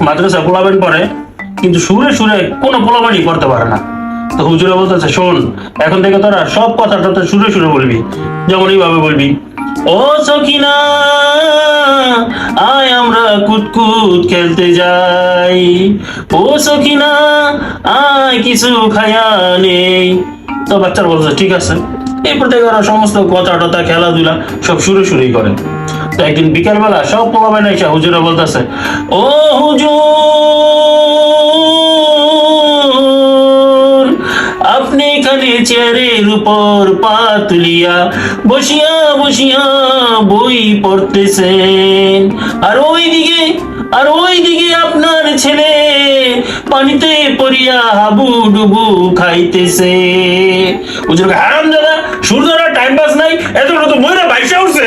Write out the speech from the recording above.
মাদ্রাসা পোলাবেন পরে, কিন্তু সুরে সুরে কোনো পোলাবানই পড়তে পারে না। তো হুজুরে বলতেছে, শোন, এখন থেকে তোরা সব কথাটা সুরে সুরে বলবি। যেমন এইভাবে বলবি, ও সখিনা আয় আমরা কুতকুত খেলতে যাই, ও সখিনা আয় কিছু খায়া নেই। তো বাচ্চারা বলছে ঠিক আছে। এরপর থেকে ওরা সমস্ত কথা টথা খেলাধুলা সব সুরে সুরেই করে। তো একদিন বিকালবেলা সব পোলাবেন এসে হুজুরে বলতেছে, ও হুজুর, আপনি এখানে চেয়ারের উপর পা তুলিয়া বসিয়া বসিয়া বই পড়তেছেন, আর ওইদিকে আপনার ছেলে পানিতে পড়িয়া হাবু ডুবু খাইতেছে। হুজুর, হারাম দাদা, সূর্যরা টাইম পাস নাই, এত তো ময়রা বাইসা উঠছে।